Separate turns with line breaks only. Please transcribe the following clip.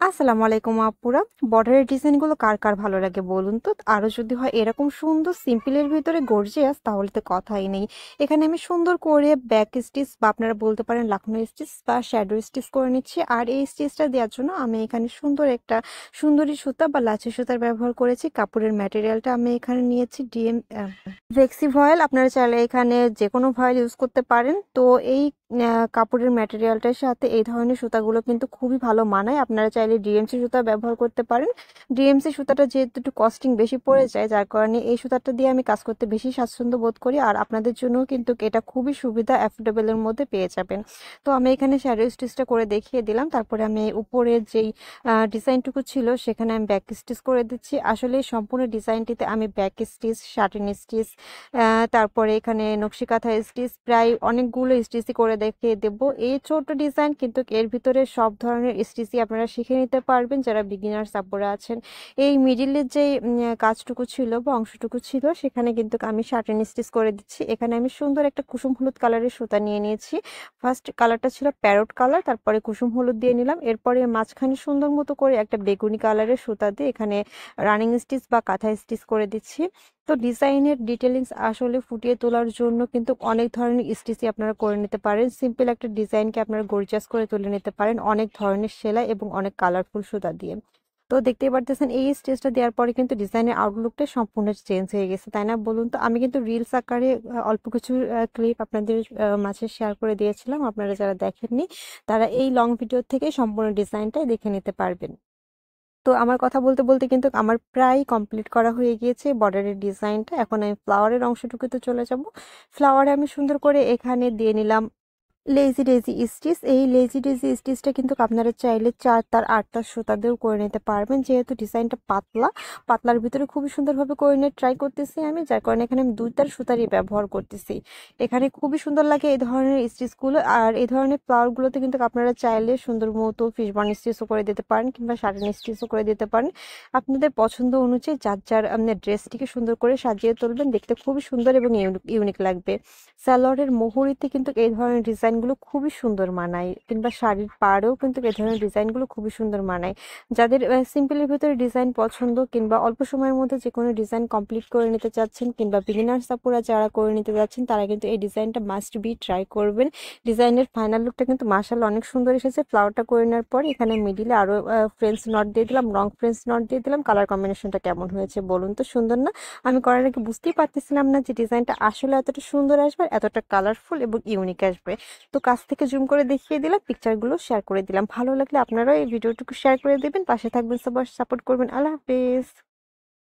আসসালামু আলাইকুম আপুরা। বর্ডারের ডিজাইনগুলো কার কার ভালো লাগে বলুন তো? আরো যদি হয় এরকম সুন্দর সিম্পলের ভিতরে গর্জিয়াস তাহলে তো কথাই নেই। এখানে আমি সুন্দর করে ব্যাক স্টিচ বা আপনারা বলতে পারেন লাখনো স্টিচ বা শ্যাডো স্টিচ করে নিচ্ছি। আর এই স্টিচটা দেওয়ার জন্য আমি এখানে সুন্দর একটা সুন্দরী সুতা বা লাচি সুতার ব্যবহার করেছি। কাপড়ের ম্যাটেরিয়ালটা আমি এখানে নিয়েছি ডিএম ভেক্সি ভয়েল। আপনারা চাইলে এখানে যে কোনো ভয়েল ইউজ করতে পারেন। তো এই কাপড়ের ম্যাটেরিয়ালটার সাথে এই ধরনের সুতাগুলো কিন্তু খুবই ভালো মানায়। আপনারা চাইলে ডিএমসি সুতা ব্যবহার করতে পারেন। ডিএমসি সুতাটা যেহেতু একটু কস্টিং বেশি পড়ে যায়, যার কারণে এই সুতাটা দিয়ে আমি কাজ করতে বেশি স্বাচ্ছন্দ্য বোধ করি। আর আপনাদের জন্য কিন্তু এটা খুবই সুবিধা, অ্যাফোর্ডেবলের মধ্যে পেয়ে যাবেন। তো আমি এখানে শ্যাডো স্টিচটা করে দেখিয়ে দিলাম। তারপরে আমি উপরের যেই ডিজাইনটুকু ছিল সেখানে আমি ব্যাক স্টিচ করে দিচ্ছি। আসলে এই সম্পূর্ণ ডিজাইনটিতে আমি ব্যাক স্টিচ, শার্টিন স্টিচ, তারপরে এখানে নকশি কাঁথা স্টিচ প্রায় অনেকগুলো স্টিচই করে দেখিয়ে দেব। এই ছোট ডিজাইন কিন্তু এর ভিতরে সব ধরনের স্টিচই আপনারা শিখে নিতে পারবেন যারা বিগিনার্স আপুরা আছেন। এই মিডিলের যে কাজটুকু ছিল বা অংশটুকু ছিল সেখানে কিন্তু আমি শার্টিন স্টিচ করে দিচ্ছি। এখানে আমি সুন্দর একটা কুসুম হলুদ কালারের সুতা নিয়ে নিয়েছি। ফার্স্ট কালারটা ছিল প্যারট কালার, তারপরে কুসুম হলুদ দিয়ে নিলাম। এরপরে মাঝখানে সুন্দর মতো করে একটা বেগুনি কালারের সুতা দিয়ে এখানে রানিং স্টিচ বা কাঁথা স্টিচ করে দিচ্ছি। তো ডিজাইনের ডিটেলিংস আসলে ফুটিয়ে তোলার জন্য কিন্তু অনেক ধরনের স্টিচই আপনারা করে নিতে পারেন। সিম্পল একটা ডিজাইনকে আপনারা গর্জিয়াস করে তুলে নিতে পারেন অনেক ধরনের সেলাই এবং অনেক কালারফুল সুতা দিয়ে। তো দেখতেই পারতেছেন এই স্টেজটা দেওয়ার পরে কিন্তু ডিজাইনের আউটলুকটা সম্পূর্ণ চেঞ্জ হয়ে গেছে, তাই না বলুন তো? আমি কিন্তু রিলস আকারে অল্প কিছু ক্লিপ আপনাদের মাঝে শেয়ার করে দিয়েছিলাম। আপনারা যারা দেখেননি তারা এই লং ভিডিও থেকে সম্পূর্ণ ডিজাইনটাই দেখে নিতে পারবেন। তো আমার কথা বলতে বলতে কিন্তু আমার প্রায় কমপ্লিট করা হয়ে গিয়েছে বর্ডারের ডিজাইনটা। এখন আমি ফ্লাওয়ারের অংশটুকুতে চলে যাব। ফ্লাওয়ারে আমি সুন্দর করে এখানে দিয়ে নিলাম লেজি ডেজি স্টিচ। এই লেজি ডেজি স্টিচটা কিন্তু আপনারা চাইলে 4 তার 8 তার সুতা দিয়েও করে নিতে পারবেন। যেহেতু ডিজাইনটা পাতলা, পাতলার ভিতরে খুবই সুন্দরভাবে করে নিয়ে ট্রাই করতেছি আমি, যার কারণে এখানে আমি 2 তার সুতারই ব্যবহার করতেছি। এখানে খুবই সুন্দর লাগে এই ধরনের স্টিচগুলো। আর এই ধরনের ফ্লাওয়ারগুলোতে কিন্তু আপনারা চাইলে সুন্দর মতো ফিশবন স্টিচও করে দিতে পারেন কিংবা শার্টিন স্টিচও করে দিতে পারেন। আপনাদের পছন্দ অনুযায়ী যার যার আপনার ড্রেসটিকে সুন্দর করে সাজিয়ে তুলবেন, দেখতে খুবই সুন্দর এবং ইউনিক লাগবে। সালোয়ারের মোহরিতে কিন্তু এই ধরনের ডিজাইনগুলো খুবই সুন্দর মানায়, কিংবা শাড়ির পাড়েও কিন্তু এই ধরনের ডিজাইনগুলো খুবই সুন্দর মানায়। যাদের সিম্পলের ভিতরে ডিজাইন পছন্দ কিংবা অল্প সময়ের মধ্যে যে কোনো ডিজাইন কমপ্লিট করে নিতে চাচ্ছেন কিংবা বিগিনার্স আপুরা যারা করে নিতে যাচ্ছেন তারা কিন্তু এই ডিজাইনটা মাস্ট বি ট্রাই করবেন। ডিজাইনের ফাইনাল লুকটা কিন্তু মাশাআল্লাহ অনেক সুন্দর এসেছে। ফ্লাওয়ারটা করে নেওয়ার পর এখানে মিডিলে আরো ফ্রেঞ্চ নট দিয়ে দিলাম, লং ফ্রেঞ্চ নট দিয়ে দিলাম। কালার কম্বিনেশনটা কেমন হয়েছে বলুন তো? সুন্দর না? আমি করার আগে বুঝতেই পারতেছিলাম না যে ডিজাইনটা আসলে এতটা সুন্দর আসবে, এতটা কালারফুল এবং ইউনিক আসবে। তো কাছ থেকে জুম করে দেখিয়ে দিলাম, পিকচারগুলো শেয়ার করে দিলাম। ভালো লাগলে আপনারাও এই ভিডিওটুকু শেয়ার করে দিবেন, পাশে থাকবেন, সবার সাপোর্ট করবেন। আল্লাহ হাফেজ।